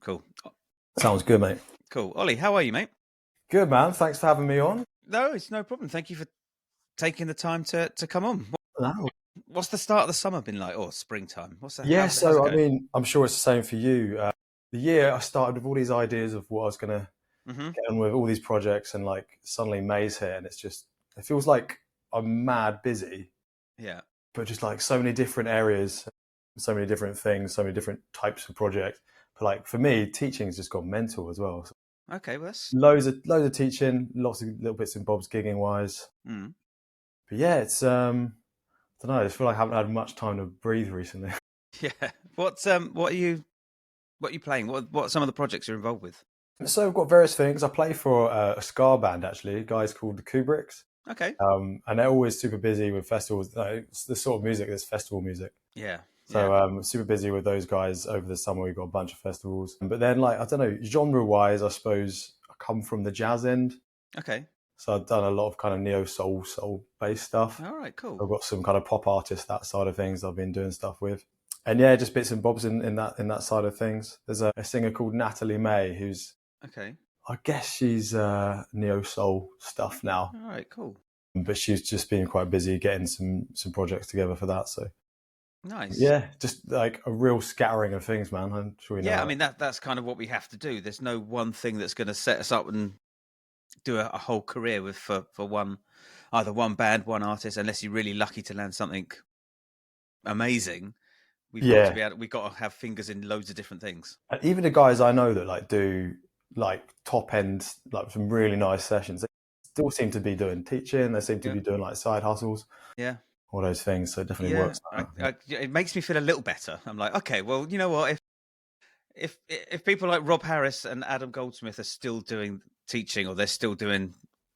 Cool. Sounds good, mate. Cool. Ollie, how are you, mate? Good, man. Thanks for having me on. No, it's no problem. Thank you for taking the time to come on. No. What's the start of the summer been like? Or springtime? What's that? Yeah, how's so it I going? mean, I'm sure it's the same for you. The year I started with all these ideas of what I was going to get on with, all these projects, and like suddenly May's here, and it feels like I'm mad busy. Yeah. But just like so many different areas, so many different things, so many different types of projects. But like for me, teaching's just gone mental as well. So Okay, well that's... loads of teaching, lots of little bits and bobs gigging wise. Mm. But yeah, it's I don't know. I just feel like I haven't had much time to breathe recently. Yeah. What are you playing? What are some of the projects you're involved with? So I've got various things. I play for a ska band, actually, guys called the Kubricks. Okay. And they're always super busy with festivals. It's the sort of music that's festival music. Yeah. So super busy with those guys over the summer. We've got a bunch of festivals. But then, like, I don't know, genre-wise, I suppose I come from the jazz end. Okay. So I've done a lot of kind of soul-based stuff. All right, cool. I've got some kind of pop artists, that side of things I've been doing stuff with. And yeah, just bits and bobs in that side of things. There's a singer called Natalie May who's... Okay. I guess she's neo-soul stuff now. All right, cool. But she's just been quite busy getting some projects together for that. So nice. Yeah, just like a real scattering of things, man. I'm sure you know. Yeah, I mean that's kind of what we have to do. There's no one thing that's going to set us up and do a whole career with for either one band, one artist, unless you're really lucky to land something amazing. We've got to have fingers in loads of different things. And even the guys I know that like do like top end, like some really nice sessions, they still seem to be doing teaching. They seem to be doing like side hustles. Yeah. All those things. So it definitely works. It makes me feel a little better. I'm like, okay, well, you know what? If people like Rob Harris and Adam Goldsmith are still doing teaching or they're still doing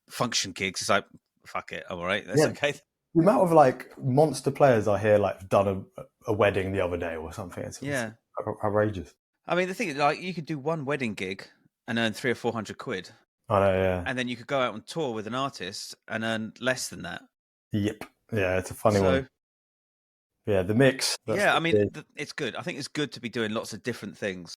function gigs, it's like, fuck it, all right, that's okay. The amount of like monster players I hear like done a wedding the other day or something. It's outrageous. I mean, the thing is, like, you could do one wedding gig and earn 300 or 400 quid. I know, yeah. And then you could go out on tour with an artist and earn less than that. Yep. Yeah, it's a funny one. Yeah, the mix. Yeah, I mean, it's good. I think it's good to be doing lots of different things.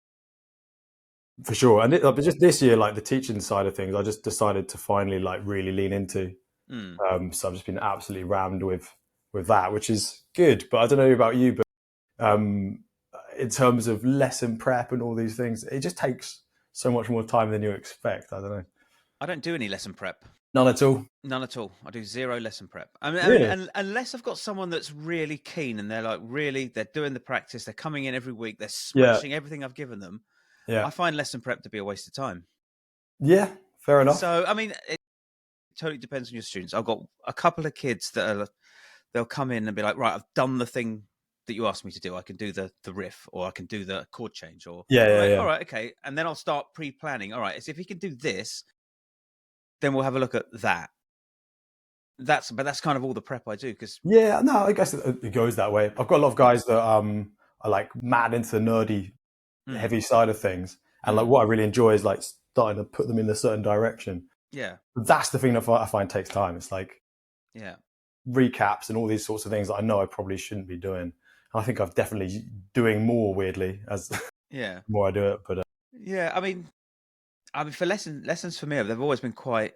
For sure. And but just this year, like the teaching side of things, I just decided to finally like really lean into. So I've just been absolutely rammed with that, which is good. But I don't know about you, but in terms of lesson prep and all these things, it just takes so much more time than you expect. I don't know. I don't do any lesson prep. None at all? None at all. I do zero lesson prep. I mean, really? Unless I've got someone that's really keen and they're like, they're doing the practice, they're coming in every week, they're smashing everything I've given them. Yeah. I find lesson prep to be a waste of time. Yeah, fair enough. So, I mean, it totally depends on your students. I've got a couple of kids that they'll come in and be like, right, I've done the thing that you asked me to do. I can do the riff, or I can do the chord change, or all right, okay. And then I'll start pre-planning. All right, so if he can do this, then we'll have a look at that. That's kind of all the prep I do. I guess it goes that way. I've got a lot of guys that are like mad into the nerdy, heavy side of things, and like what I really enjoy is like starting to put them in a certain direction. Yeah, that's the thing that I find takes time. It's like recaps and all these sorts of things that I know I probably shouldn't be doing. And I think I've definitely doing more weirdly as the more I do it. But I mean, for lessons for me, they've always been quite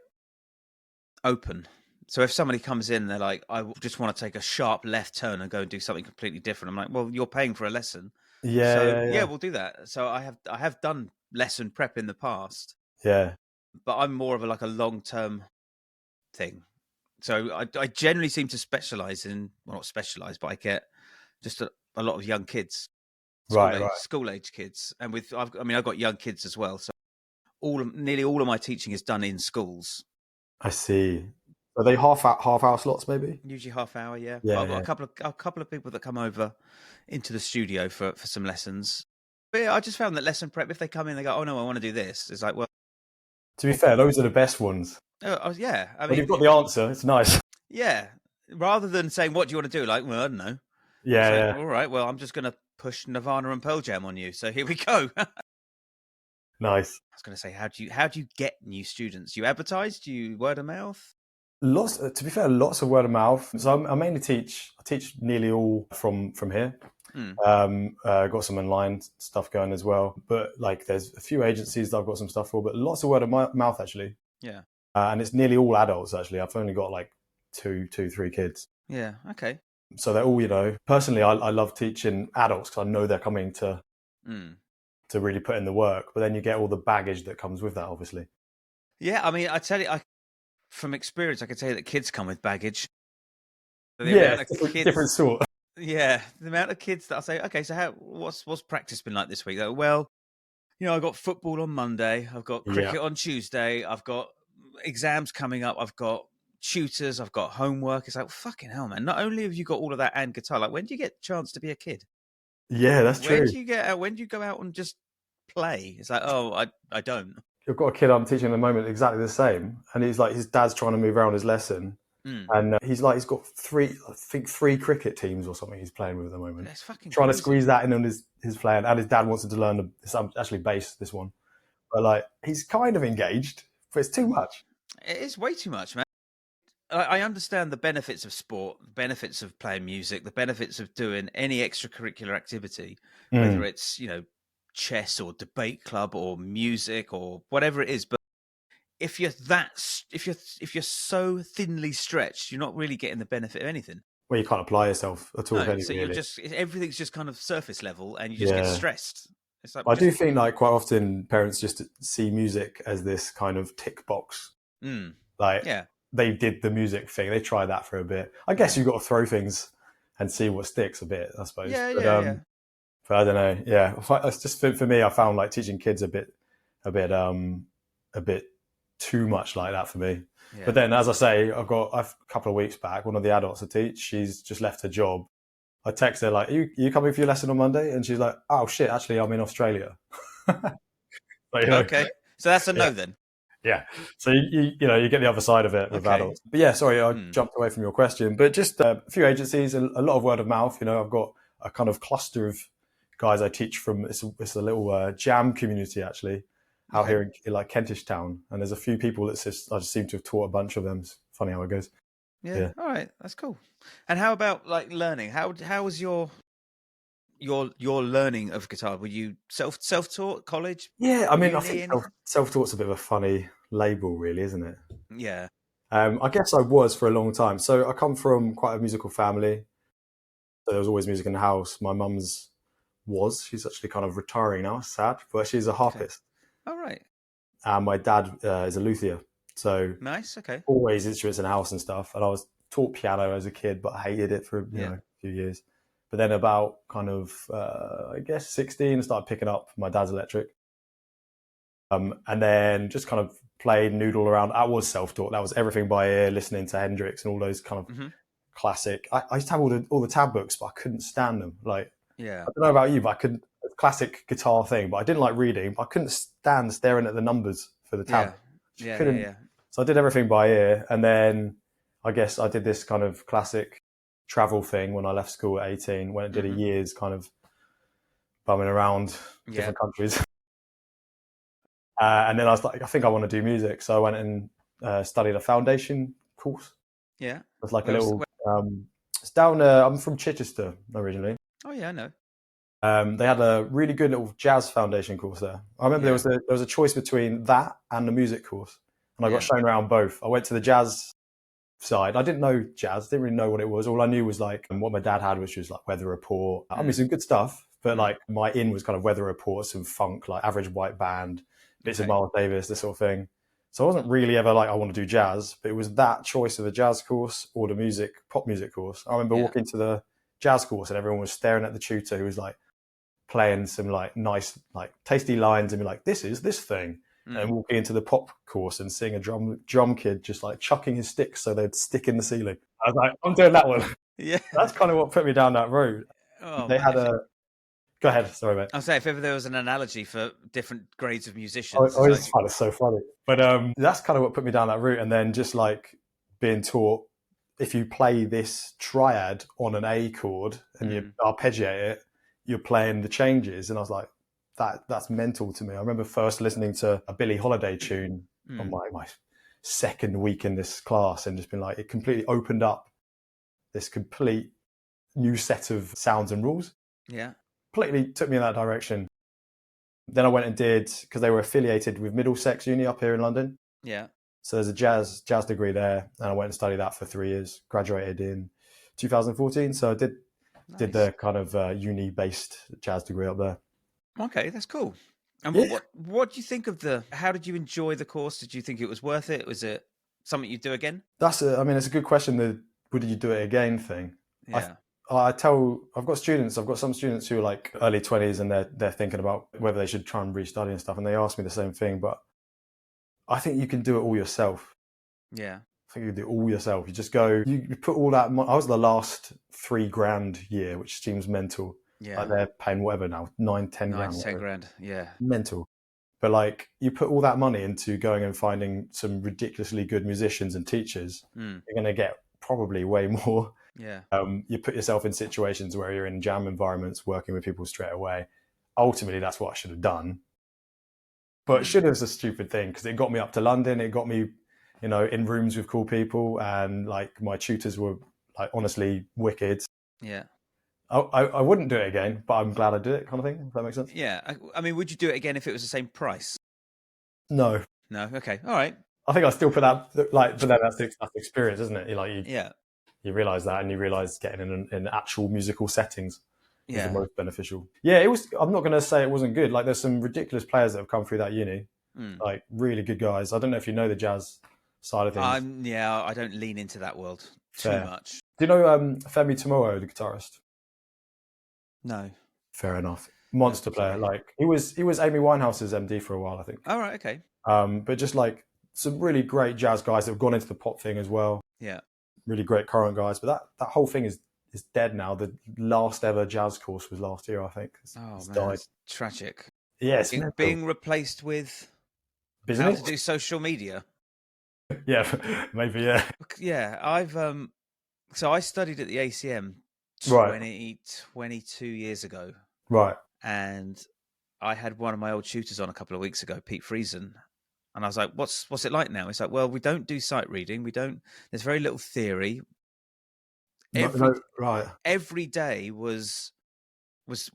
open. So if somebody comes in, they're like, I just want to take a sharp left turn and go and do something completely different. I'm like, well, you're paying for a lesson. Yeah, we'll do that. So I have done lesson prep in the past. Yeah. But I'm more of a long-term thing. So I generally seem to specialize in, well, not specialize, but I get just a lot of young kids. School age kids. And I've got young kids as well. So nearly all of my teaching is done in schools. I see. Are they half hour slots maybe? Usually half hour, yeah. Yeah, I've got a couple of people that come over into the studio for some lessons. But yeah, I just found that lesson prep, if they come in, they go, oh no, I want to do this. It's like, well, to be fair, those are the best ones. Yeah. I mean, when you've got the answer, it's nice. Yeah. Rather than saying, what do you want to do? Like, well, I don't know. Yeah. All right. Well, I'm just going to push Nirvana and Pearl Jam on you. So here we go. Nice. I was going to say, how do you get new students? Do you advertise? Do you word of mouth? To be fair, lots of word of mouth. So I mainly teach nearly all from here. Got some online stuff going as well. But like there's a few agencies that I've got some stuff for, but lots of word of mouth actually. Yeah. And it's nearly all adults actually. I've only got like two, 3 kids. Yeah. Okay. So they're all, personally, I love teaching adults because I know they're coming to really put in the work. But then you get all the baggage that comes with that, obviously. Yeah, I mean, I tell you, from experience, I can tell you that kids come with baggage. Different sort. Yeah, the amount of kids that I say, okay, so what's practice been like this week? Like, well, I've got football on Monday, I've got cricket on Tuesday, I've got exams coming up, I've got tutors, I've got homework. It's like, fucking hell, man. Not only have you got all of that and guitar, like, when do you get a chance to be a kid? Yeah, that's true. When do you go out and just play? It's like, oh, I don't. I've got a kid I'm teaching at the moment exactly the same. And he's like, his dad's trying to move around his lesson. And he's got 3 cricket teams or something he's playing with at the moment. That's fucking trying crazy. to squeeze that in on his playing. And his dad wants him to learn actually bass, this one. But like, he's kind of engaged, but it's too much. It is way too much, man. I understand the benefits of sport, the benefits of playing music, the benefits of doing any extracurricular activity, whether it's, chess or debate club or music or whatever it is. But if you're so thinly stretched, you're not really getting the benefit of anything. Well, you can't apply yourself at all. No, so everything's just kind of surface level, and you just get stressed. It's like, I do think like quite often parents just see music as this kind of tick box. They did the music thing. They tried that for a bit. I guess you've got to throw things and see what sticks a bit, I suppose. But I don't know. Yeah, it's just for me. I found like teaching kids a bit too much like that for me. Yeah. But then, as I say, I've a couple of weeks back, one of the adults I teach, she's just left her job. I text her like, you coming for your lesson on Monday? And she's like, oh shit, actually I'm in Australia. Okay. So that's a no then. Yeah. So you get the other side of it with adults. But yeah, sorry, I jumped away from your question. But just a few agencies, a lot of word of mouth. I've got a kind of cluster of guys I teach from. It's a little jam community actually out here in like Kentish Town, and there's a few people I just seem to have taught a bunch of them. It's funny how it goes. Yeah. All right, that's cool. And how about like learning? How was your learning of guitar? Were you self-taught, college? Yeah, I mean, I think self-taught's a bit of a funny label, really, isn't it? Yeah. I guess I was for a long time. So I come from quite a musical family. So there was always music in the house. My mum's she's actually kind of retiring now, sad, but she's a harpist. All right. And my dad is a luthier. So nice. Okay. Always instruments in the house and stuff. And I was taught piano as a kid, but I hated it for a few years. But then about kind of, I guess 16, I started picking up my dad's electric. And then just kind of played, noodle around. I was self-taught. That was everything by ear, listening to Hendrix and all those kind of classic. I used to have all the tab books, but I couldn't stand them. Like, I don't know about you, but I couldn't. Classic guitar thing, but I didn't like reading. But I couldn't stand staring at the numbers for the tab. So I did everything by ear, and then I guess I did this kind of classic travel thing when I left school at 18. Went and did a year's kind of bumming around different countries, and then I was like, I think I want to do music, so I went and studied a foundation course. Yeah, it was like it's down. I'm from Chichester originally. Oh yeah, I know. They had a really good little jazz foundation course there. I remember there was a choice between that and the music course, and I got shown around both. I went to the jazz side. I didn't know jazz, didn't really know what it was. All I knew was like what my dad had, which was like Weather Report. I mean, some good stuff, but like my in was kind of Weather Report, some funk, like Average White Band, bits of Miles Davis, this sort of thing. So I wasn't really ever like, I want to do jazz, but it was that choice of the jazz course or the pop music course. I remember walking to the jazz course and everyone was staring at the tutor who was like playing some like nice, like tasty lines and be like, this is this thing. And walking into the pop course and seeing a drum kid just like chucking his sticks so they'd stick in the ceiling. I was like, I'm doing that one. Yeah. That's kind of what put me down that road. They had Go ahead, sorry, mate. I'll say if ever there was an analogy for different grades of musicians. I always find it so funny. But that's kind of what put me down that route. And then just like being taught, if you play this triad on an A chord and you arpeggiate it, you're playing the changes. And I was like, that's mental to me. I remember first listening to a Billie Holiday tune on my second week in this class and just been like, it completely opened up this complete new set of sounds and rules. Yeah. Completely took me in that direction. Then I went and did, because they were affiliated with Middlesex Uni up here in London. Yeah. So there's a jazz degree there, and I went and studied that for 3 years. Graduated in 2014, so I did the kind of uni-based jazz degree up there. Okay, that's cool. And Yeah. what do you think of how did you enjoy the course? Did you think it was worth it? Was it something you'd do again? It's a good question, the would you do it again thing. Yeah. I've got some students who are like early 20s, and they're thinking about whether they should try and restudy and stuff, and they ask me the same thing, but I think you can do it all yourself. Yeah. I think you do it all yourself. You just go, you put all that. I was the last $3,000 year, which seems mental. Yeah. Like they're paying whatever now, 9-10 grand. 10 grand. Yeah. Mental. But like, you put all that money into going and finding some ridiculously good musicians and teachers, you're going to get probably way more. Yeah. You put yourself in situations where you're in jam environments, working with people straight away. Ultimately, that's what I should have done. But should have is a stupid thing, because it got me up to London. It got me, in rooms with cool people, and like my tutors were like honestly wicked. Yeah. I wouldn't do it again, but I'm glad I did it, kind of thing. If that makes sense. Yeah. I mean, would you do it again if it was the same price? No. No. Okay. All right. I think I still put that but then that's the experience, isn't it? You realize that, and you realize getting in actual musical settings is the most beneficial. Yeah, it was. I'm not going to say it wasn't good. Like, there's some ridiculous players that have come through that uni, like really good guys. I don't know if you know the jazz side of things. I don't lean into that world too much. Do you know Femi Tomoe, the guitarist? No. Fair enough. Monster player. Like, he was Amy Winehouse's MD for a while, I think. Oh, right, okay. But just like some really great jazz guys that have gone into the pop thing as well. Yeah. Really great current guys. But that whole thing is dead now. The last ever jazz course was last year, I think. It's died. It's tragic. Yes. Yeah, being replaced with business? How to do social media. Yeah, maybe, yeah. Yeah, I've so I studied at the ACM 22 years ago. Right. And I had one of my old tutors on a couple of weeks ago, Pete Friesen. And I was like, what's it like now? He's like, well, we don't do sight reading. There's very little theory. Every day was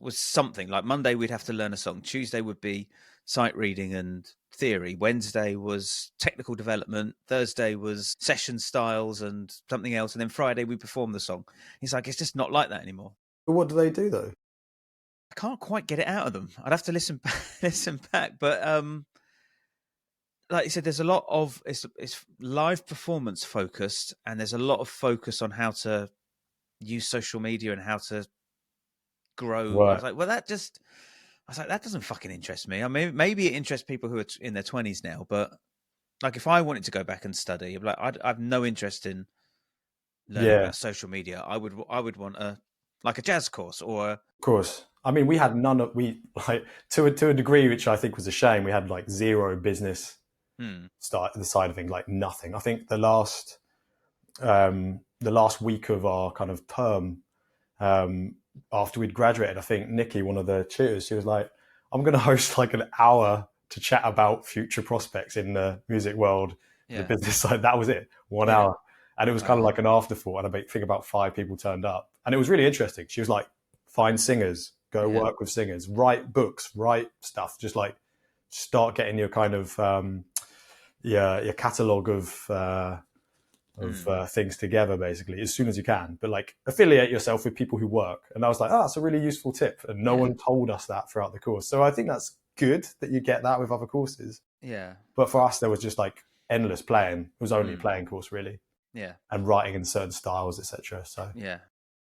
something. Like Monday, we'd have to learn a song. Tuesday would be sight reading and theory. Wednesday was technical development. Thursday was session styles and something else. And then Friday, we perform the song. He's like, it's just not like that anymore. But what do they do, though? I can't quite get it out of them. I'd have to listen back. But like you said, there's a lot of it's live performance focused, and there's a lot of focus on how to use social media and how to grow. Right. I was like, that doesn't fucking interest me. I mean, maybe it interests people who are in their 20s now, but like if I wanted to go back and study, I've no interest in learning about social media. I would want a jazz course or. Of course. I mean, we had to a degree, which I think was a shame. We had like zero business start the side of things, like nothing. I think the last week of our kind of term, after we'd graduated, I think Nikki, one of the tutors, she was like, I'm going to host like an hour to chat about future prospects in the music world, the business side. That was it, 1 hour. And it was kind of like an afterthought. And I think about 5 people turned up. And it was really interesting. She was like, find singers, go work with singers, write books, write stuff, just like start getting your kind of, your catalogue of things together, basically, as soon as you can. But like affiliate yourself with people who work. And I was like, that's a really useful tip. And no one told us that throughout the course. So I think that's good that you get that with other courses. Yeah. But for us, there was just like endless playing. It was only a playing course, really. Yeah. And writing in certain styles, etc. So yeah.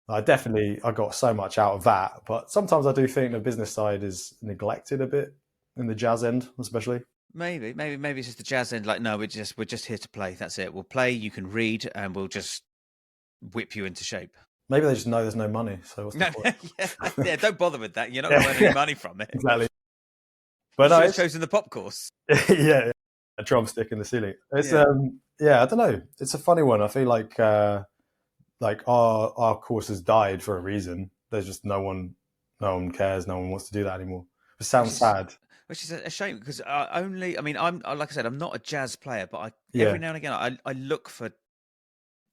I got so much out of that. But sometimes I do think the business side is neglected a bit in the jazz end, especially. Maybe it's just the jazz end. Like, no, we're just here to play. That's it. We'll play. You can read, and we'll just whip you into shape. Maybe they just know there's no money. So what's the point? Yeah, don't bother with that. You're not going to earn any money from it. Exactly. But no, it's chosen the pop course. Yeah, a drumstick in the ceiling. It's I don't know. It's a funny one. I feel like our course has died for a reason. There's just no one cares. No one wants to do that anymore. It sounds sad. Which is a shame because I'm like I said, I'm not a jazz player, but every now and again I look for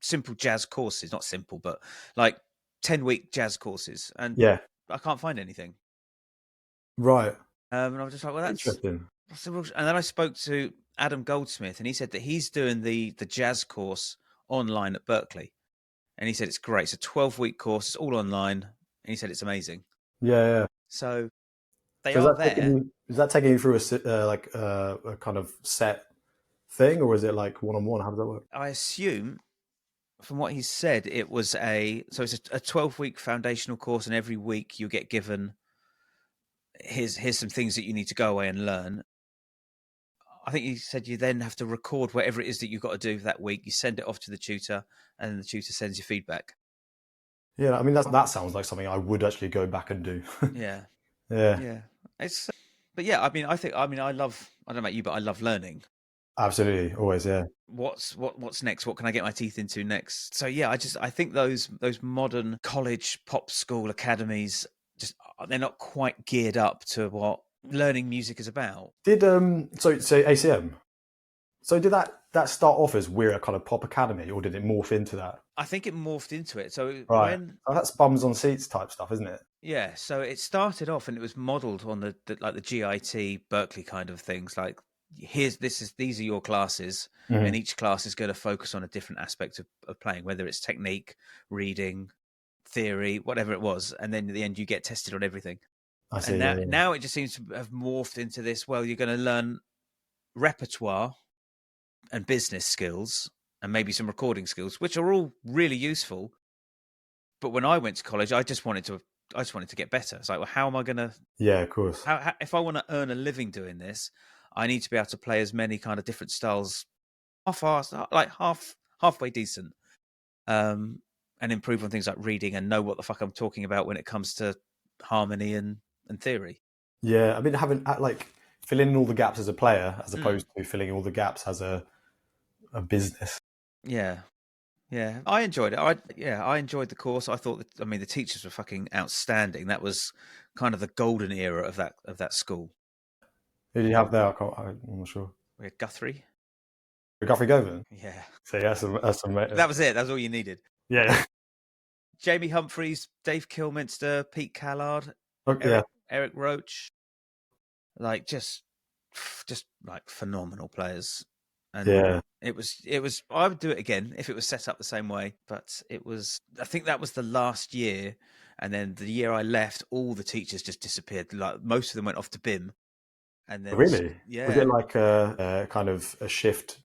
simple jazz courses, not simple, but like 10-week jazz courses. And I can't find anything. Right. And I was just like, well, that's interesting. And then I spoke to Adam Goldsmith, and he said that he's doing the jazz course online at Berkeley. And he said it's great. It's a 12-week course. It's all online. And he said it's amazing. Yeah. So they are there. Is that taking you through a kind of set thing, or is it like one-on-one? How does that work? I assume, from what he said, it's a 12-week foundational course, and every week you get given here's some things that you need to go away and learn. I think he said you then have to record whatever it is that you've got to do that week. You send it off to the tutor, and then the tutor sends you feedback. Yeah, I mean that sounds like something I would actually go back and do. Yeah. It's, but yeah, I love. I don't know about you, but I love learning. Absolutely, always, yeah. What's next? What can I get my teeth into next? So yeah, I think those modern college pop school academies they're not quite geared up to what learning music is about. Did so ACM? So did that start off as we're a kind of pop academy, or did it morph into that? I think it morphed into it. So that's bums on seats type stuff, isn't it? Yeah. So it started off and it was modelled on the GIT Berkeley kind of things. Like these are your classes, and each class is going to focus on a different aspect of playing, whether it's technique, reading, theory, whatever it was, and then at the end you get tested on everything. I see. Now it just seems to have morphed into this. Well, you're going to learn repertoire and business skills, and maybe some recording skills, which are all really useful. But when I went to college, I just wanted to get better. It's like, well, how am I going to? Yeah, of course. How if I want to earn a living doing this, I need to be able to play as many kind of different styles, halfway decent, and improve on things like reading and know what the fuck I'm talking about when it comes to harmony and theory. Yeah, I mean, having filling in all the gaps as a player as opposed to filling in all the gaps as a business. Yeah. I enjoyed it. I enjoyed the course. I thought the teachers were fucking outstanding. That was kind of the golden era of that school. Who did you have there? I'm not sure. We had Guthrie. Guthrie Govan? Yeah. So that's some. That was it. That was all you needed. Yeah. Jamie Humphreys, Dave Kilminster, Pete Callard, Eric Roach. Like just like phenomenal players. And it was I would do it again if it was set up the same way, but I think that was the last year, and then the year I left, all the teachers just disappeared. Like most of them went off to BIM. And then really? Yeah. Was it like a kind of a shift,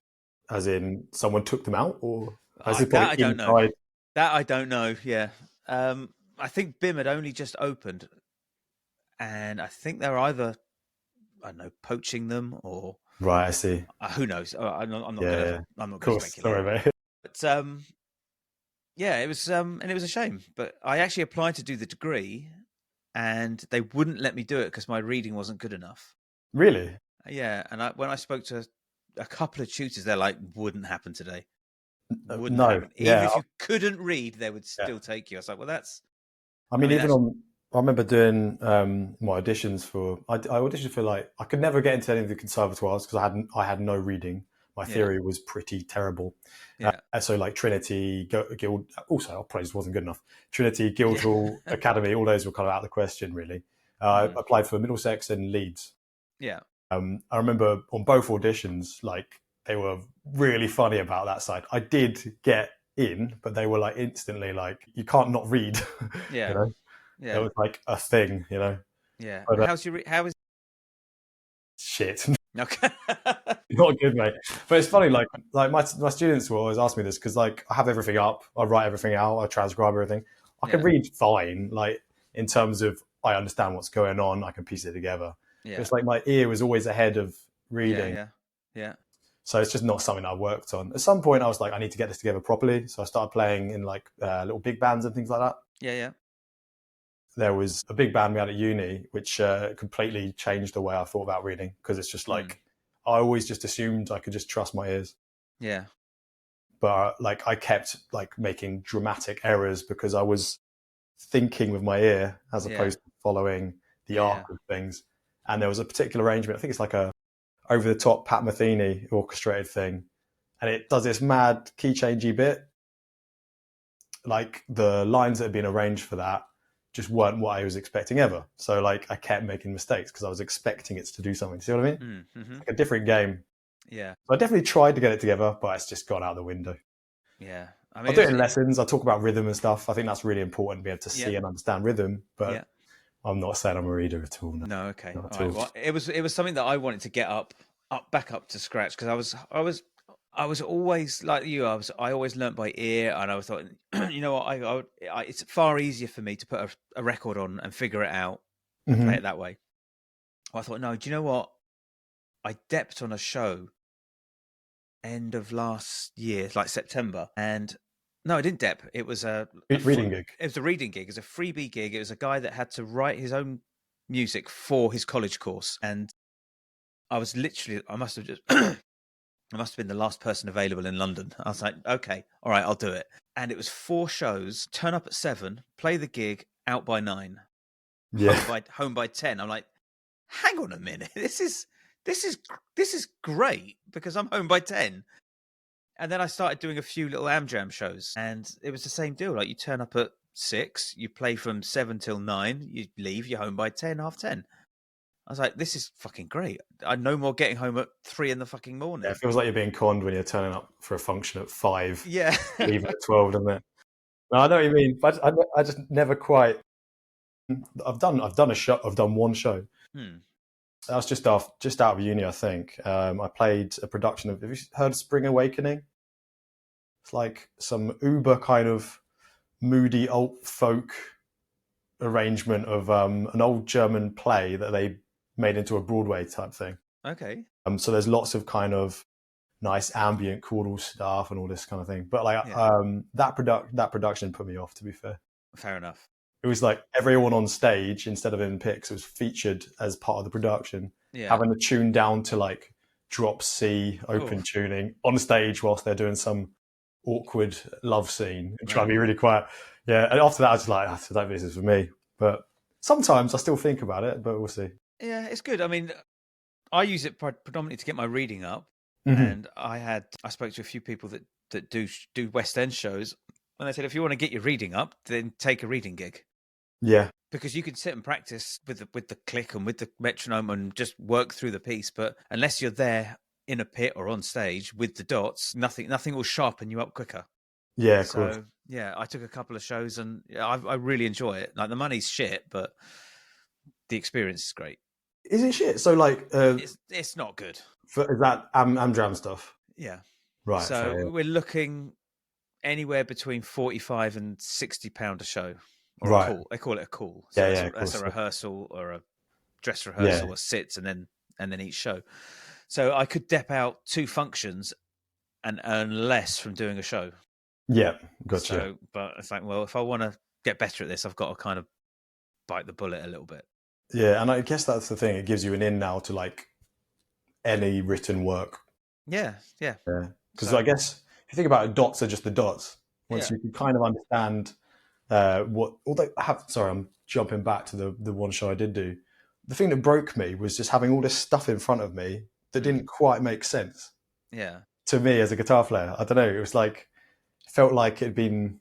as in someone took them out, or that I don't know. That I don't know. Yeah. I think BIM had only just opened, and I think they're either, I don't know, poaching them or. Right, I see. Who knows? I'm not going to speculate. Sorry, mate. But it was and it was a shame. But I actually applied to do the degree, and they wouldn't let me do it because my reading wasn't good enough. Really? Yeah, and when I spoke to a couple of tutors, they're like, "Wouldn't happen today. Wouldn't no, happen. Even if you couldn't read, they would still take you." I was like, "Well, that's." I remember doing my auditions for. I auditioned for I could never get into any of the conservatoires because I had no reading. My theory was pretty terrible. Yeah. So Trinity, Guild. Also, I probably just wasn't good enough. Trinity, Guildhall, Academy. All those were kind of out of the question, really. I applied for Middlesex and Leeds. Yeah. I remember on both auditions, they were really funny about that side. I did get in, but they were instantly you can't not read. Yeah. You know? Yeah. It was a thing, you know. Yeah. But, how is shit? Okay. Not good, mate. But it's funny, my students will always ask me this because I have everything up, I write everything out, I transcribe everything. I can read fine, in terms of I understand what's going on, I can piece it together. Yeah. It's my ear was always ahead of reading. Yeah. So it's just not something I worked on. At some point, I was I need to get this together properly. So I started playing in little big bands and things like that. Yeah. There was a big band we had at uni, which completely changed the way I thought about reading because it's just I always just assumed I could just trust my ears. Yeah. But I kept making dramatic errors because I was thinking with my ear as opposed to following the arc of things. And there was a particular arrangement. I think it's a over the top Pat Metheny orchestrated thing, and it does this mad key changey bit. The lines that had been arranged for that just weren't what I was expecting ever. So like I kept making mistakes because I was expecting it to do something. See what I mean? Mm-hmm. Like a different game. Yeah. So I definitely tried to get it together, but it's just gone out the window. Yeah. I I'll do it in lessons. I'll talk about rhythm and stuff. I think that's really important to be able to see and understand rhythm. But I'm not saying I'm a reader at all. No, okay. All right. Well, it was something that I wanted to get back up to scratch, because I was always like you. I always learnt by ear, and I was thought, you know what, it's far easier for me to put a record on and figure it out and play it that way. I thought, no, do you know what? I depped on a show end of last year, like September, and no, I didn't dep. It was a reading gig. It was a reading gig. It was a freebie gig. It was a guy that had to write his own music for his college course, and I was literally, I must have been the last person available in London. I was like, okay, all right, I'll do it. And it was 4 shows, turn up at 7, play the gig, out by 9, home by 10. I'm like, hang on a minute, this is great, because I'm home by 10. And then I started doing a few little Amjam shows, and it was the same deal. Like, you turn up at 6, you play from 7 till 9, you leave, you're home by 10, half 10. I was like, this is fucking great. I no more getting home at 3 in the fucking morning. Yeah, it feels like you're being conned when you're turning up for a function at 5. Yeah. Leaving at 12, doesn't it? No, I know what you mean, but I just never quite. I've done a show. I've done one show. That was just out of uni, I think. I played a production of. Have you heard Spring Awakening? It's like some uber kind of moody alt folk arrangement of an old German play that they made into a Broadway type thing. Okay. So there's lots of kind of nice ambient choral stuff and all this kind of thing. But like that production put me off, to be fair. Fair enough. It was like everyone on stage, instead of in picks, it was featured as part of the production. Yeah. Having the tune down to like drop C open tuning on stage whilst they're doing some awkward love scene and trying to be really quiet. Yeah. And after that, I was like, I don't think this is for me. But sometimes I still think about it, but we'll see. Yeah, it's good. I mean, I use it predominantly to get my reading up. And I spoke to a few people that do West End shows, and they said, if you want to get your reading up, then take a reading gig. Yeah. Because you can sit and practice with the click and with the metronome and just work through the piece, but unless you're there in a pit or on stage with the dots, nothing will sharpen you up quicker. Yeah, of course. Yeah, I took a couple of shows, and I really enjoy it. Like, the money's shit, but the experience is great. Is it shit? So like, it's not good. Is that Amjam stuff? Yeah. Right. So we're looking anywhere between £45 and £60 a show. Or a call. They call it a call. So that's a rehearsal or a dress rehearsal, or sits, and then each show. So I could dep out 2 functions and earn less from doing a show. Yeah, gotcha. So, but it's like, well, if I want to get better at this, I've got to kind of bite the bullet a little bit. Yeah, and I guess that's the thing. It gives you an in now to like any written work. Yeah. Because I guess if you think about it, dots are just the dots. Once you can kind of understand I'm jumping back to the one show I did do. The thing that broke me was just having all this stuff in front of me that didn't quite make sense. Yeah. To me as a guitar player, I don't know. It was like, felt like it had been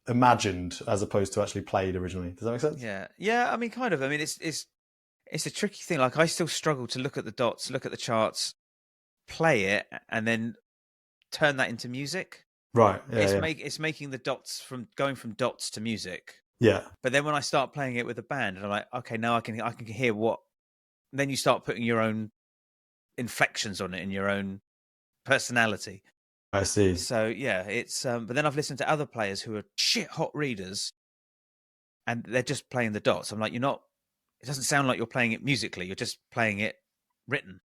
imagined as opposed to actually played originally. Does that make sense? Yeah. I mean, kind of. I mean, it's a tricky thing. Like, I still struggle to look at the dots, look at the charts, play it, and then turn that into music. Right. It's making the dots going from dots to music. Yeah. But then when I start playing it with a band, and I'm like, okay, now I can hear what. And then you start putting your own inflections on it and your own personality. I see. So yeah, it's. But then I've listened to other players who are shit hot readers, and they're just playing the dots. I'm like, you're not. It doesn't sound like you're playing it musically. You're just playing it written.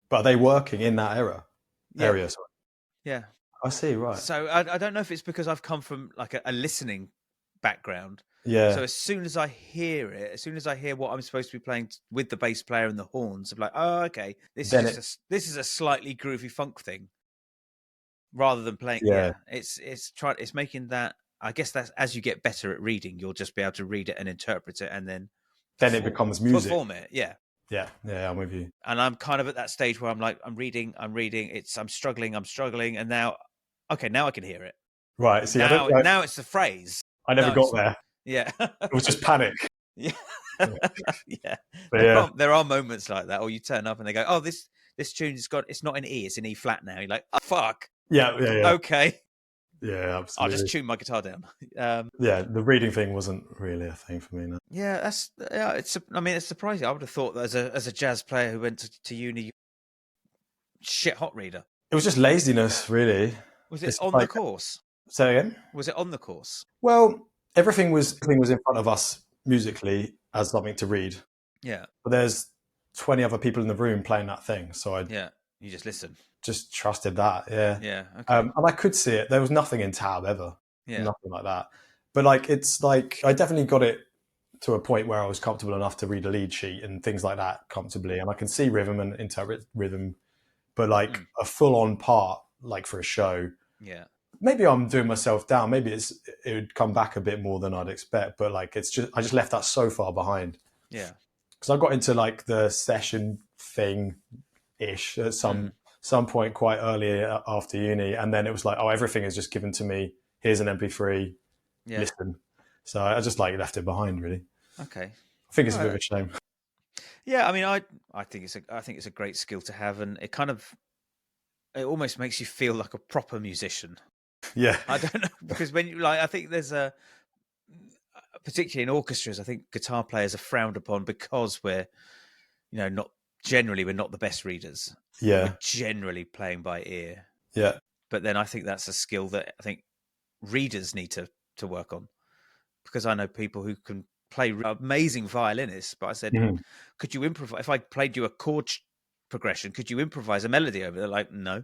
But are they working in that area? Sorry. Yeah. I see, right. So I don't know if it's because I've come from like a listening background. Yeah. So as soon as I hear it, as soon as I hear what I'm supposed to be playing with the bass player and the horns, I'm like, oh, okay, this is a slightly groovy funk thing, rather than playing. Yeah. It's making that. I guess that's, as you get better at reading, you'll just be able to read it and interpret it, and then it becomes music. Perform it. Yeah. Yeah, I'm with you. And I'm kind of at that stage where I'm like, I'm reading. I'm struggling, and now I can hear it. Right. See, now it's the phrase. I never got there. Yeah. It was just panic. Yeah. Yeah. But there are moments like that, or you turn up and they go, "Oh, this tune's it's not in E, it's in E flat now." You're like, "Oh, fuck." Yeah. Okay. Yeah, absolutely. I'll just tune my guitar down. Yeah, the reading thing wasn't really a thing for me. No. Yeah, it's surprising. I would have thought that as a jazz player who went to uni, shit hot reader. It was just laziness, really. Was it on the course? Say again? Was it on the course? Well, everything was in front of us musically as something to read. Yeah. But there's 20 other people in the room playing that thing, so you just listen. Just trusted that. Yeah. Yeah. Okay. And I could see it. There was nothing in tab ever. Yeah. Nothing like that. But like, it's like, I definitely got it to a point where I was comfortable enough to read a lead sheet and things like that comfortably. And I can see rhythm and interpret rhythm, but like a full on part, like for a show. Yeah. Maybe I'm doing myself down. Maybe it would come back a bit more than I'd expect, but like, I just left that so far behind. Yeah. Because I got into like the session thing ish at some point quite early after uni. And then it was like, oh, everything is just given to me. Here's an MP3, listen. So I just like left it behind, really. Okay. I think it's a bit of a shame. Yeah, I mean, I think it's a great skill to have, and it almost makes you feel like a proper musician. Yeah. I don't know, because when I think there's particularly in orchestras, I think guitar players are frowned upon because we're not the best readers. Yeah. We're generally playing by ear. Yeah. But then I think that's a skill that I think readers need to work on, because I know people who can play amazing violinists, but I said, could you improvise? If I played you a chord progression, could you improvise a melody over it? They're like, no.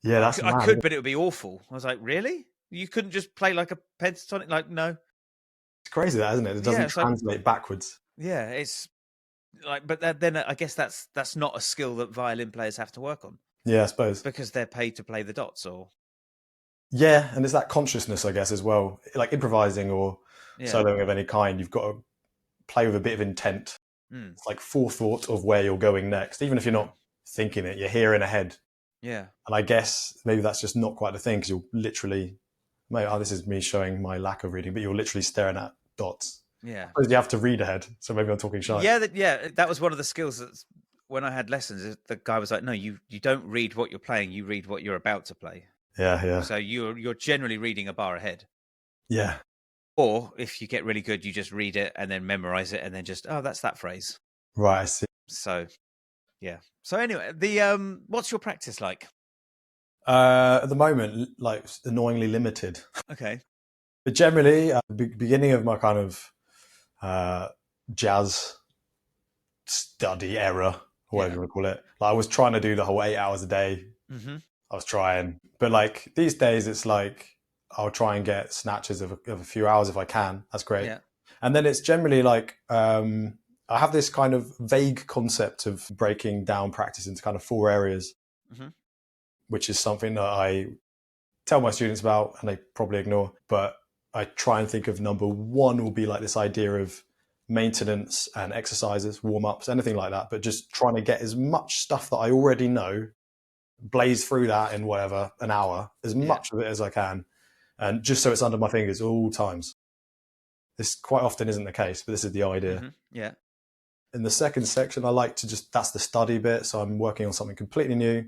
Yeah, that's I could, but it would be awful. I was like, really? You couldn't just play like a pentatonic? Like, no. It's crazy, that, isn't it? It doesn't translate backwards. Yeah, it's like, but then I guess that's not a skill that violin players have to work on. Yeah, I suppose. Because they're paid to play the dots, or... Yeah, and it's that consciousness, I guess, as well. Like improvising or soloing of any kind, you've got to play with a bit of intent. It's like forethought of where you're going next. Even if you're not thinking it, you're hearing ahead. Yeah. And I guess maybe that's just not quite the thing, because you're literally... this is me showing my lack of reading, but you're literally staring at dots. Yeah. You have to read ahead, so maybe I'm talking shy. Yeah, that was one of the skills that when I had lessons, the guy was like, no, you don't read what you're playing, you read what you're about to play. Yeah. So you're generally reading a bar ahead. Yeah. Or if you get really good, you just read it and then memorize it and then just, oh, that's that phrase. Right, I see. So, yeah. So anyway, what's your practice like? At the moment, like annoyingly limited. Okay. But generally, at the beginning of my kind of jazz study era, or whatever you want to call it, like I was trying to do the whole 8 hours a day. I was trying, but like these days, it's like I'll try and get snatches of a few hours if I can. That's great. Yeah. And then it's generally like I have this kind of vague concept of breaking down practice into kind of 4 areas, which is something that I tell my students about and they probably ignore. But I try and think of number 1 will be like this idea of maintenance and exercises, warm-ups, anything like that, but just trying to get as much stuff that I already know, blaze through that in whatever, an hour, as much of it as I can. And just so it's under my fingers all times. This quite often isn't the case, but this is the idea. Yeah. In the second section, I like to that's the study bit. So I'm working on something completely new,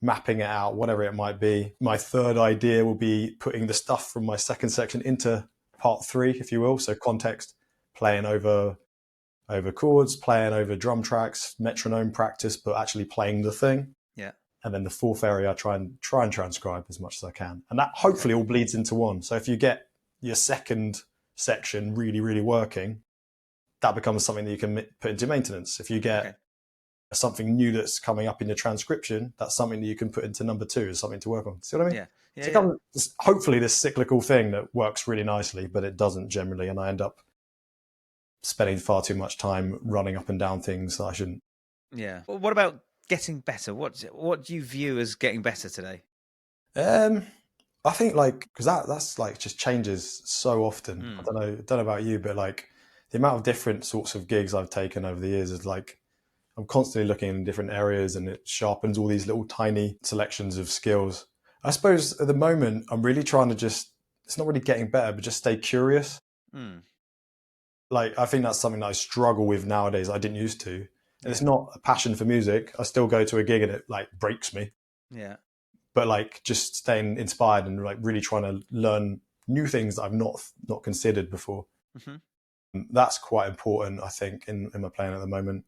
mapping it out, whatever it might be. My third idea will be putting the stuff from my second section into part 3, if you will. So context, playing over chords, playing over drum tracks, metronome practice, but actually playing the thing. Yeah. And then the 4th area, I try and transcribe as much as I can. And that hopefully all bleeds into one. So if you get your second section really, really working, that becomes something that you can put into maintenance. If you get something new that's coming up in your transcription, that's something that you can put into number 2 as something to work on. See what I mean? Yeah. It's hopefully this cyclical thing that works really nicely, but it doesn't generally. And I end up spending far too much time running up and down things that I shouldn't. Yeah. Well, what about getting better? What do you view as getting better today? I think because that's like just changes so often. I don't know about you, but like the amount of different sorts of gigs I've taken over the years is like I'm constantly looking in different areas, and it sharpens all these little tiny selections of skills. I suppose at the moment I'm really trying to it's not really getting better, but just stay curious. Like, I think that's something that I struggle with nowadays. I didn't used to. And it's not a passion for music. I still go to a gig and it like breaks me. Yeah. But like just staying inspired and like really trying to learn new things that I've not considered before. That's quite important, I think, in my playing at the moment.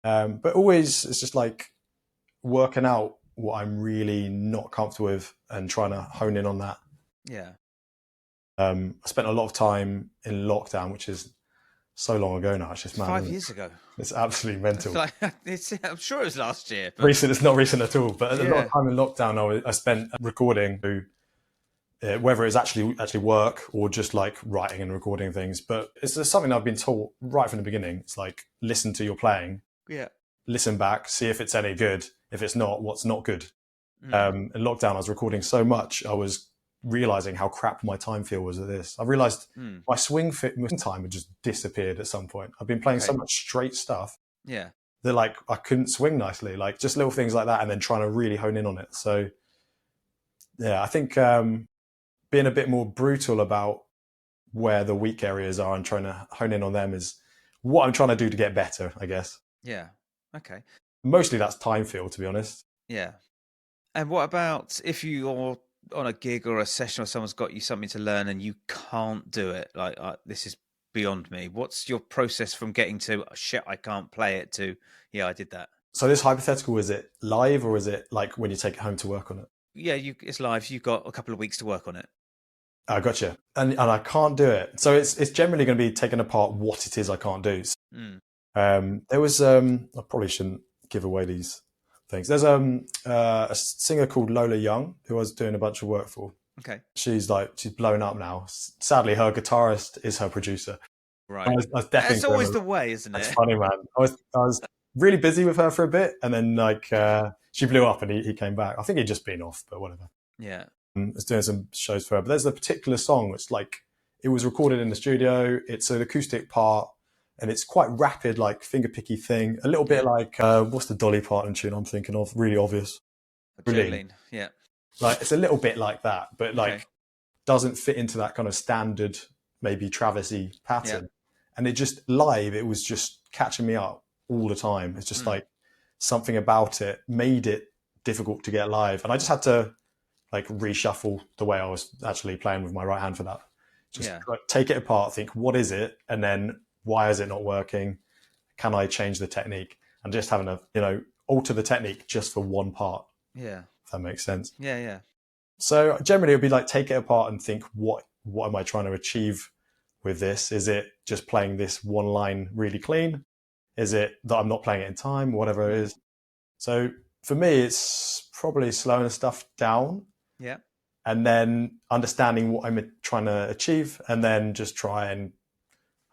But always it's just like working out what I'm really not comfortable with and trying to hone in on that. Yeah. I spent a lot of time in lockdown, which is so long ago now. It's just mad. 5 years ago. It's absolutely mental. I'm sure it was last year. But... Recent, it's not recent at all. But a lot of time in lockdown, I spent recording, whether it's actually work or just like writing and recording things. But it's just something I've been taught right from the beginning. It's like, listen to your playing. Yeah. Listen back, see if it's any good. If it's not, what's not good. In lockdown, I was recording so much, I was realizing how crap my time feel was at this. I realized my swing time had just disappeared at some point. I've been playing so much straight stuff that like I couldn't swing nicely, like just little things like that, and then trying to really hone in on it. So yeah, I think being a bit more brutal about where the weak areas are and trying to hone in on them is what I'm trying to do to get better, I guess. Yeah. Okay. Mostly that's time feel, to be honest. Yeah. And what about if you're on a gig or a session or someone's got you something to learn and you can't do it? Like, this is beyond me. What's your process from getting to, oh, shit, I can't play it, to, yeah, I did that? So this hypothetical, is it live or is it like when you take it home to work on it? Yeah, it's live. You've got a couple of weeks to work on it. I gotcha. And I can't do it. So it's generally going to be taking apart what it is I can't do. There was, I probably shouldn't give away these things. There's a singer called Lola Young who I was doing a bunch of work for. Okay. She's blown up now. Sadly, her guitarist is her producer. Right. I was definitely That's always the way, isn't it? It's funny, man. I was really busy with her for a bit, and then like she blew up and he came back. I think he'd just been off, but whatever. Yeah. I was doing some shows for her. But there's a particular song which like it was recorded in the studio. It's an acoustic part. And it's quite rapid, like finger-picky thing. A little bit like, what's the Dolly Parton tune I'm thinking of? Really obvious. Jolene, yeah. Like, it's a little bit like that, but like doesn't fit into that kind of standard, maybe Travis-y pattern. Yeah. And it just, live, it was just catching me up all the time. It's just like something about it made it difficult to get live. And I just had to like reshuffle the way I was actually playing with my right hand for that. Just like, take it apart, think, what is it? And then, why is it not working? Can I change the technique? And just having to, alter the technique just for one part. Yeah. If that makes sense. Yeah, yeah. So generally it would be like, take it apart and think, what am I trying to achieve with this? Is it just playing this one line really clean? Is it that I'm not playing it in time? Whatever it is. So for me, it's probably slowing stuff down. Yeah. And then understanding what I'm trying to achieve, and then just try and,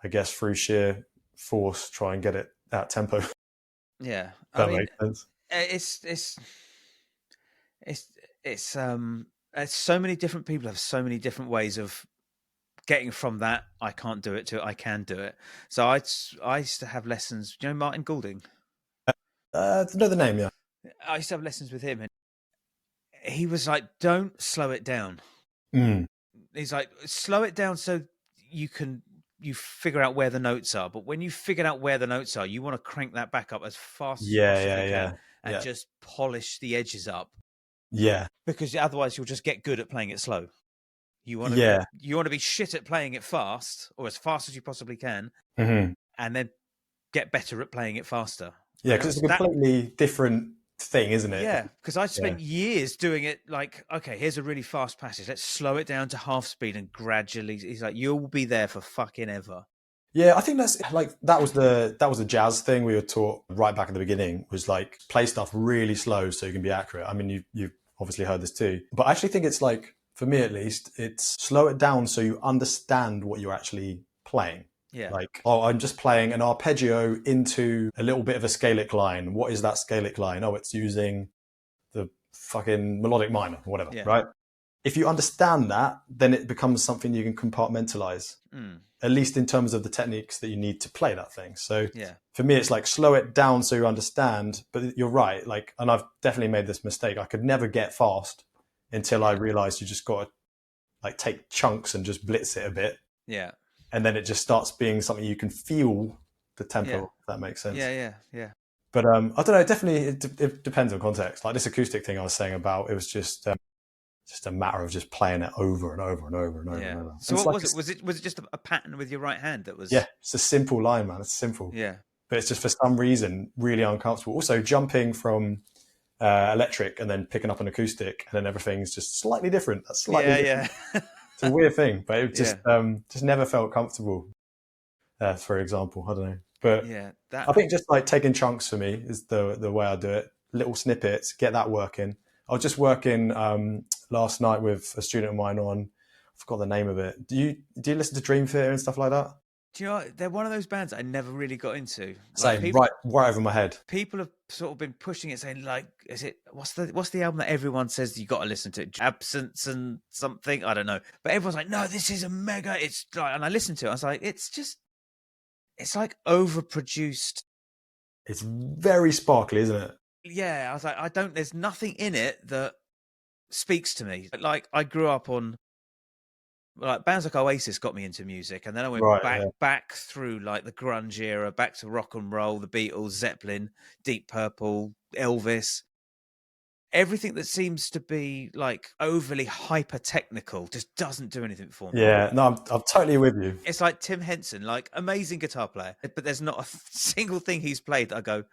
I guess, through sheer force, try and get it at tempo. Yeah, That makes sense. It's so many different people have so many different ways of getting from that I can't do it to I can do it. So I used to have lessons. Do you know Martin Goulding? Know the name, yeah. I used to have lessons with him, and he was like, "Don't slow it down." He's like, "Slow it down so you figure out where the notes are. But when you figured out where the notes are, you want to crank that back up as fast as you can and just polish the edges up. Yeah. Because otherwise you'll just get good at playing it slow. You want to be shit at playing it fast, or as fast as you possibly can, and then get better at playing it faster. Yeah, because it's a completely different thing, isn't it? Yeah, because I spent years doing it like, okay, here's a really fast passage. Let's slow it down to half speed and gradually. He's like, you'll be there for fucking ever. Yeah, I think that's like that was the jazz thing we were taught right back at the beginning, was like play stuff really slow so you can be accurate. I mean, you've obviously heard this too, but I actually think it's like, for me at least, it's slow it down so you understand what you're actually playing. Yeah. Like, oh, I'm just playing an arpeggio into a little bit of a scalic line. What is that scalic line? Oh, it's using the fucking melodic minor or whatever, right? If you understand that, then it becomes something you can compartmentalize, at least in terms of the techniques that you need to play that thing. So for me, it's like slow it down so you understand. But you're right. Like, and I've definitely made this mistake. I could never get fast until I realized you just got to like take chunks and just blitz it a bit. Yeah. and then it just starts being something you can feel the tempo. If that makes sense. Yeah. But I don't know. Definitely, it depends on context. Like this acoustic thing I was saying about, it was just a matter of just playing it over and over and over and over and over. So what was it? Was it just a pattern with your right hand that was? Yeah, it's a simple line, man. It's simple. Yeah. But it's just for some reason really uncomfortable. Also, jumping from electric and then picking up an acoustic, and then everything's just slightly different. That's slightly different. It's a weird thing, but it just never felt comfortable. For example, I don't know. But I think just like taking chunks for me is the way I do it. Little snippets, get that working. I was just working last night with a student of mine on, I forgot the name of it. Do you listen to Dream Theater and stuff like that? Do you know what? They're one of those bands I never really got into. Same, like right over my head. People have sort of been pushing it, saying like, what's the album that everyone says you got to listen to? Absence and something, I don't know. But everyone's like, no, this is a mega. It's like, and I listened to it. I was like, it's like overproduced. It's very sparkly, isn't it? Yeah, I was like, there's nothing in it that speaks to me. Like I grew up on. Like bands like Oasis got me into music, and then I went back through like the grunge era, back to rock and roll, the Beatles, Zeppelin, Deep Purple, Elvis. Everything that seems to be like overly hyper technical just doesn't do anything for me. Yeah, no, I'm totally with you. It's like Tim Henson, like amazing guitar player, but there's not a single thing he's played that I go,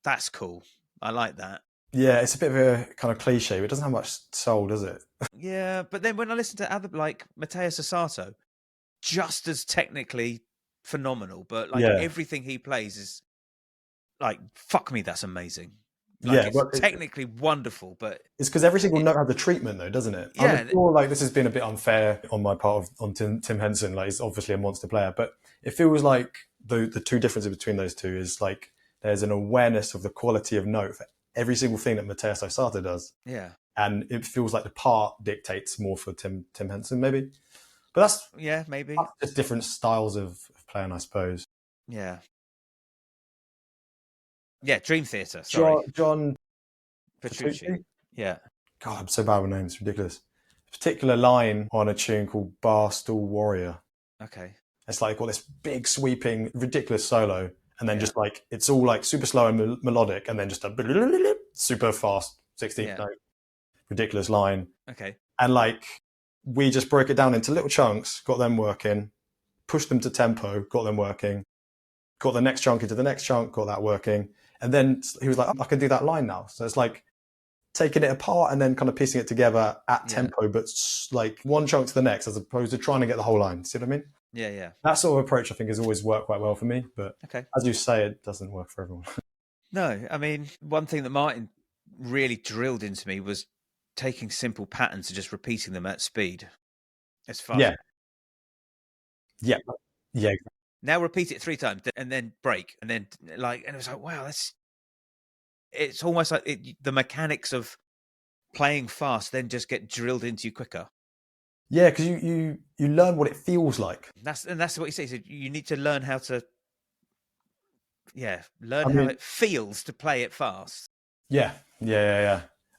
that's cool. I like that. Yeah, it's a bit of a kind of cliche, but it doesn't have much soul, does it? Yeah, but then when I listen to other like Matteo Sasato, just as technically phenomenal, but like everything he plays is like, fuck me, that's amazing. Like, it's technically wonderful, but it's because every single note has a treatment, though, doesn't it? Yeah. I'm sure, like this has been a bit unfair on my part on Tim Henson. Like he's obviously a monster player, but it feels like the two differences between those two is like there's an awareness of the quality of note for every single thing that Matteo Sasato does. Yeah. And it feels like the part dictates more for Tim Henson, maybe. But that's maybe that's just different styles of playing, I suppose. Yeah. Yeah, Dream Theater. Sorry, John Petrucci. Yeah. God, I'm so bad with names. It's ridiculous. A particular line on a tune called Barstool Warrior. Okay. It's like got this big sweeping, ridiculous solo, and then just like it's all like super slow and melodic, and then just a super fast 16th note, ridiculous line. Okay. And like we just broke it down into little chunks, got them working, pushed them to tempo, got them working, got the next chunk into the next chunk, got that working. And then he was like, I can do that line now. So it's like taking it apart and then kind of piecing it together at tempo, but like one chunk to the next, as opposed to trying to get the whole line. See what I mean? Yeah. That sort of approach, I think, has always worked quite well for me. But as you say, it doesn't work for everyone. No, I mean, one thing that Martin really drilled into me was taking simple patterns and just repeating them at speed. It's fun. Yeah. Now repeat it 3 times and then break. And then and it was like, wow, it's almost like the mechanics of playing fast then just get drilled into you quicker. Yeah, because you learn what it feels like. That's what he says. You need to learn how to, how it feels to play it fast. Yeah.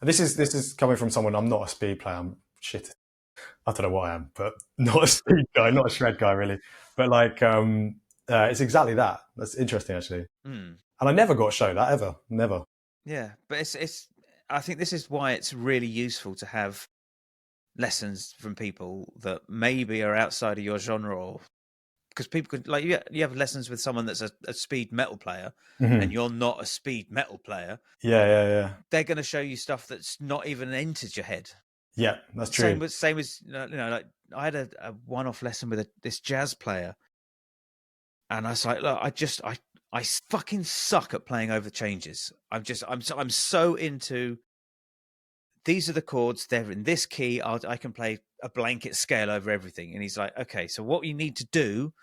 This is coming from someone. I'm not a speed player. I'm shit. I don't know what I am, but not a speed guy, not a shred guy, really. But like, it's exactly that. That's interesting, actually. And I never got shown that ever, never. Yeah, but it's. I think this is why it's really useful to have lessons from people that maybe are outside of your genre, or because people could like you have lessons with someone that's a speed metal player, and you're not a speed metal player. Yeah. They're going to show you stuff that's not even entered your head. Yeah, that's true. Same as like I had a one-off lesson with this jazz player, and I was like, look, I fucking suck at playing over changes. I'm so into these are the chords. They're in this key. I can play a blanket scale over everything. And he's like, okay, so what you need to do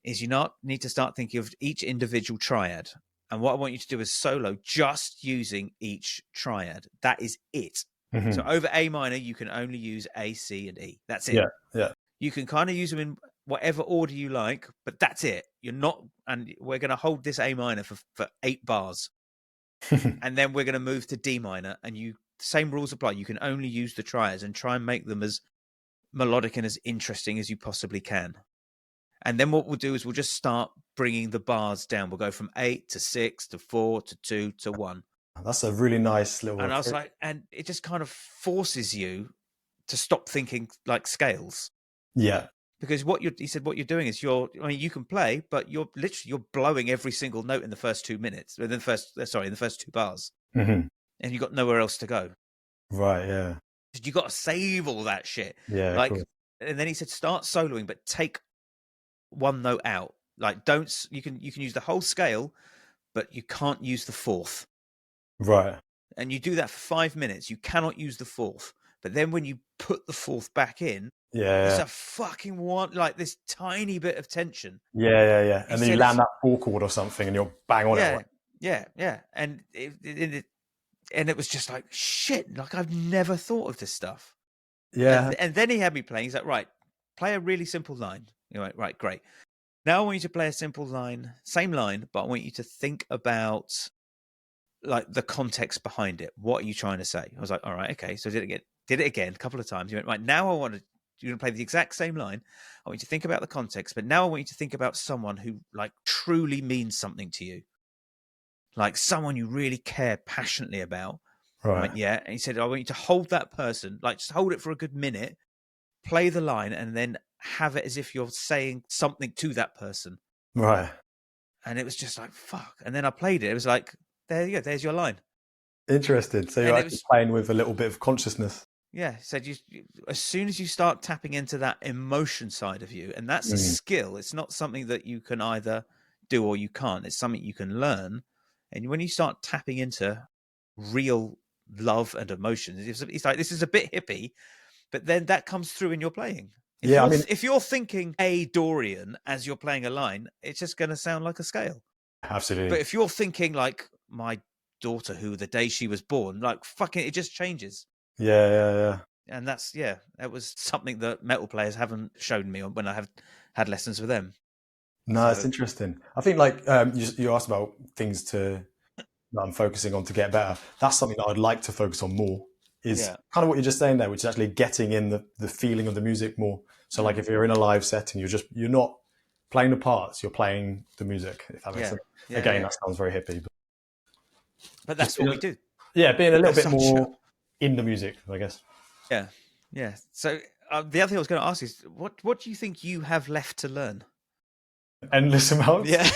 is you need to start thinking of each individual triad. And what I want you to do is solo just using each triad. That is it. So over A minor, you can only use A, C, and E. That's it. Yeah. You can kind of use them in whatever order you like, but that's it. You're not, and we're going to hold this A minor for 8 bars. And then we're going to move to D minor, and the same rules apply. You can only use the triads and try and make them as melodic and as interesting as you possibly can. And then what we'll do is we'll just start bringing the bars down. We'll go from 8 to 6 to 4 to 2 to 1. That's a really nice little. And I was like, and it just kind of forces you to stop thinking like scales. Yeah. Because he said, what you're doing is you can play, but you're blowing every single note in the first 2 minutes, in the first 2 bars. Mm-hmm. And you got nowhere else to go. Right. Yeah. You got to save all that shit. Yeah. Like, cool. And then he said, start soloing, but take one note out. Like, you can use the whole scale, but you can't use the fourth. Right. And you do that for 5 minutes. You cannot use the fourth. But then when you put the fourth back in, it's a fucking this tiny bit of tension. Yeah. And then you land that 4 chord or something and you're bang on it. Yeah. And it was just like, shit, like I've never thought of this stuff. Yeah. And then he had me playing. He's like, right, play a really simple line. You're like, right, great. Now I want you to play a simple line, same line, but I want you to think about like the context behind it. What are you trying to say? I was like, all right, okay. So did it again a couple of times. You went, right, now you're going to play the exact same line. I want you to think about the context, but now I want you to think about someone who like truly means something to you. Like someone you really care passionately about. Right. Went, yeah. And he said, I want you to hold that person, like just hold it for a good minute, play the line, and then have it as if you're saying something to that person. Right. And it was just like, fuck. And then I played it. It was like, there you go. There's your line. Interesting. So you're actually playing with a little bit of consciousness. Yeah. So as soon as you start tapping into that emotion side of you, and that's a skill. It's not something that you can either do or you can't. It's something you can learn. And when you start tapping into real love and emotion, it's like, this is a bit hippie, but then that comes through in your playing. If you're thinking a Dorian as you're playing a line, it's just going to sound like a scale. Absolutely. But if you're thinking like my daughter, who the day she was born, like fucking, it just changes. Yeah. And that was something that metal players haven't shown me when I have had lessons with them. No, it's interesting. I think like you asked about things that I'm focusing on to get better. That's something that I'd like to focus on more. Is kind of what you're just saying there, which is actually getting in the feeling of the music more. So like if you're in a live setting, you're not playing the parts, you're playing the music, if that makes sense. Again, that sounds very hippie. But that's what we do. Yeah, being a little bit more in the music, I guess. Yeah. So the other thing I was going to ask is, what do you think you have left to learn? Endless amounts? Yeah.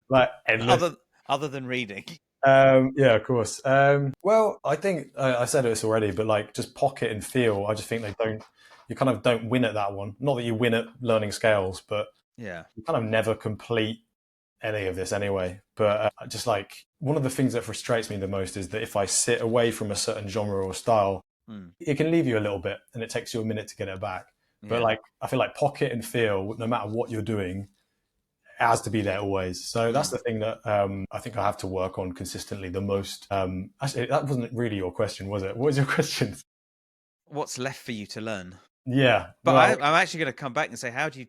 Like endless. Other than reading. Yeah, of course. Well, I think I said this already, but like just pocket and feel. I just think you kind of don't win at that one. Not that you win at learning scales, but you kind of never complete any of this anyway. But just like one of the things that frustrates me the most is that if I sit away from a certain genre or style, it can leave you a little bit and it takes you a minute to get it back. But like I feel like pocket and feel, no matter what you're doing, has to be there always. So that's the thing that I think I have to work on consistently the most. Actually, that wasn't really your question, was it? What was your question? What's left for you to learn? Yeah, but I'm actually going to come back and say, how do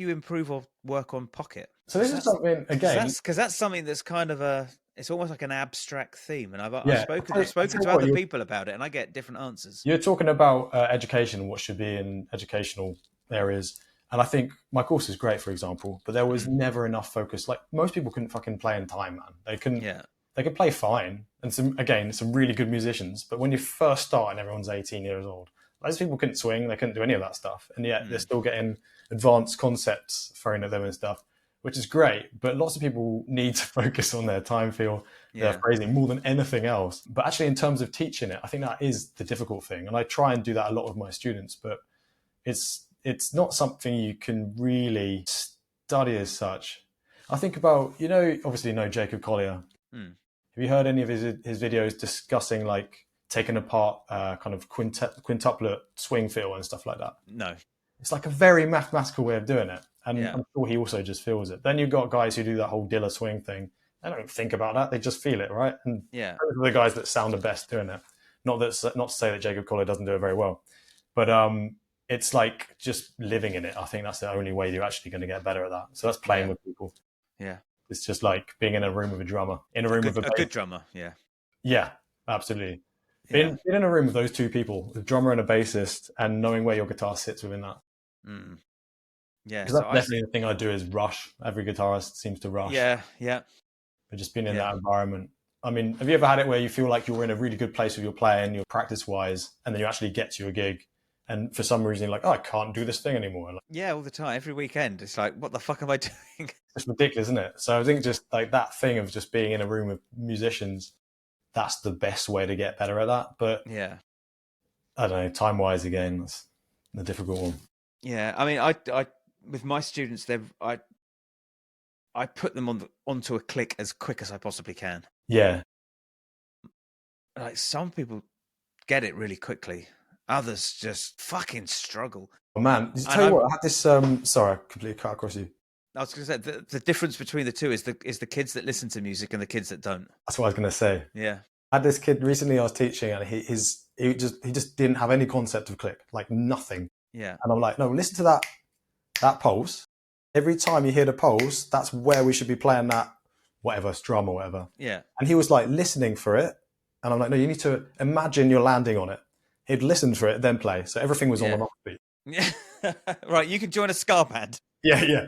you improve or work on pocket? So this is something again, because that's something that's kind of it's almost like an abstract theme, and I've spoken to other people about it, and I get different answers. You're talking about education and what should be in educational areas. And I think my course is great, for example, but there was never enough focus. Like most people couldn't fucking play in time, man. They couldn't. Yeah. They could play fine, and some really good musicians. But when you first start and everyone's 18 years old, those people couldn't swing. They couldn't do any of that stuff, and yet they're still getting advanced concepts thrown at them and stuff, which is great. But lots of people need to focus on their time feel, their phrasing more than anything else. But actually, in terms of teaching it, I think that is the difficult thing, and I try and do that a lot with my students. But it's not something you can really study as such. I think about, obviously you know Jacob Collier. Have you heard any of his videos discussing like taking apart kind of quintuplet swing feel and stuff like that? No. It's like a very mathematical way of doing it. And I'm sure he also just feels it. Then you've got guys who do that whole Dilla swing thing. They don't think about that. They just feel it, right? And those are the guys that sound the best doing it. Not to say that Jacob Collier doesn't do it very well. But it's like just living in it. I think that's the only way you're actually going to get better at that. So that's playing with people. Yeah. It's just like being in a room with a drummer, with a good drummer. Yeah. Yeah, absolutely. Being in a room with those two people, a drummer and a bassist, and knowing where your guitar sits within that. Yeah, because that's definitely the thing I do is rush. Every guitarist seems to rush. Yeah. But just being in that environment. I mean, have you ever had it where you feel like you're in a really good place with your playing, your practice-wise, and then you actually get to your gig, and for some reason you're like, oh, I can't do this thing anymore? Yeah, all the time, every weekend. It's like, what the fuck am I doing? It's ridiculous, isn't it? So I think just like that thing of just being in a room with musicians, that's the best way to get better at that. But yeah, I don't know, time-wise again, that's the difficult one. Yeah, I mean, I with my students, I put them onto a click as quick as I possibly can. Yeah. Like some people get it really quickly. Others just fucking struggle. Oh man, tell you what, I had this sorry, I completely cut across you. I was going to say the difference between the two is the kids that listen to music and the kids that don't. That's what I was going to say. Yeah. I had this kid recently I was teaching, and he just didn't have any concept of click, like nothing. Yeah. And I'm like, no, listen to that pulse. Every time you hear the pulse, that's where we should be playing that whatever, strum or whatever. Yeah. And he was like listening for it. And I'm like, no, you need to imagine you're landing on it. He'd listen for it, then play. So everything was on an offbeat. Yeah. Right. You can join a ska band. Yeah.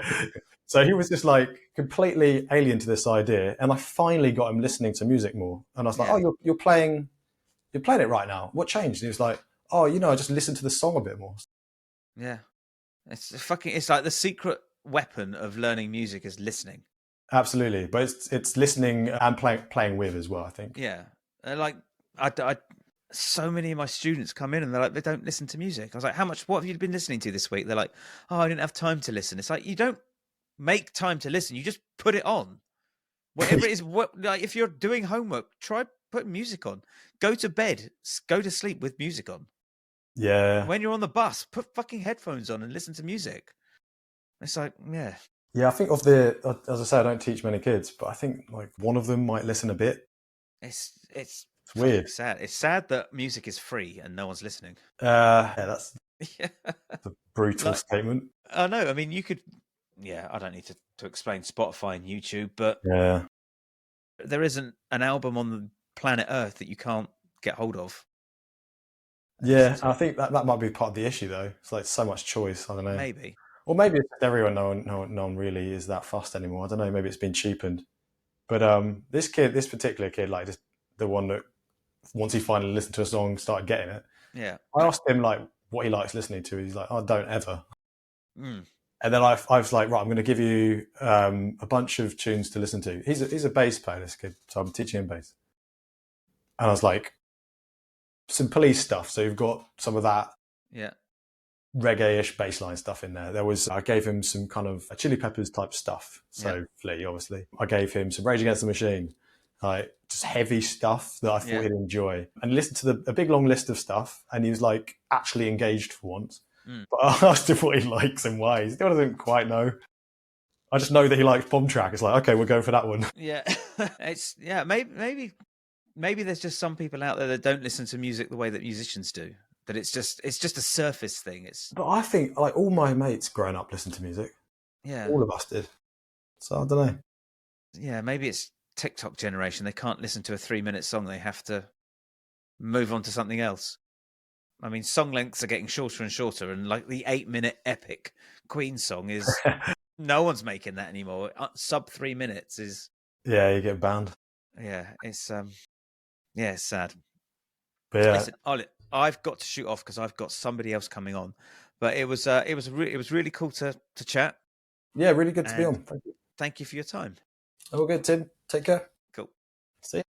So he was just like completely alien to this idea. And I finally got him listening to music more. And I was like, oh, you're playing it right now. What changed? And he was like, oh, I just listened to the song a bit more. Yeah. It's like the secret weapon of learning music is listening. Absolutely. But it's listening and playing with as well, I think. Yeah. Like I so many of my students come in and they're like, they don't listen to music. I was like, what have you been listening to this week? They're like, oh, I didn't have time to listen. It's like, you don't make time to listen. You just put it on. Whatever it is, like if you're doing homework, try putting music on. Go to bed, go to sleep with music on. Yeah. When you're on the bus, put fucking headphones on and listen to music. It's like, yeah. Yeah, I think as I say, I don't teach many kids, but I think like one of them might listen a bit. It's weird. Sad. It's sad that music is free and no one's listening. That's a brutal statement. I know. I mean, you could. Yeah, I don't need to explain Spotify and YouTube, but there isn't an album on the planet Earth that you can't get hold of. Yeah, I think that might be part of the issue, though. It's like so much choice. I don't know. Maybe. Or maybe it's everyone. No one really is that fussed anymore. I don't know. Maybe it's been cheapened. But this particular kid, like just the one that once he finally listened to a song, started getting it. Yeah. I asked him like what he likes listening to. He's like, "Oh, don't ever." Mm. And then I was like, right, I'm going to give you a bunch of tunes to listen to. He's a bass player, this kid, so I'm teaching him bass. And I was like, some Police stuff. So you've got some of that, reggae-ish bassline stuff in there. I gave him some kind of Chili Peppers type stuff. So Flea, obviously. I gave him some Rage Against the Machine, like just heavy stuff that I thought he'd enjoy. And he listened to a big long list of stuff, and he was like actually engaged for once. But I asked him what he likes and why. He still doesn't quite know. I just know that he likes Bomb Track. It's like, okay, we'll go for that one. Yeah, maybe there's just some people out there that don't listen to music the way that musicians do. That it's just a surface thing. But I think like all my mates growing up listened to music. Yeah, all of us did. So I don't know. Yeah, maybe it's TikTok generation. They can't listen to a 3-minute song. They have to move on to something else. I mean, song lengths are getting shorter and shorter, and like the 8-minute epic Queen song is no one's making that anymore. Sub 3 minutes is you get banned. Yeah, it's it's sad. But yeah, listen, Ollie, I've got to shoot off because I've got somebody else coming on. But it was really cool to chat. Yeah, really good to be on. Thank you. Thank you for your time. All good, Tim. Take care.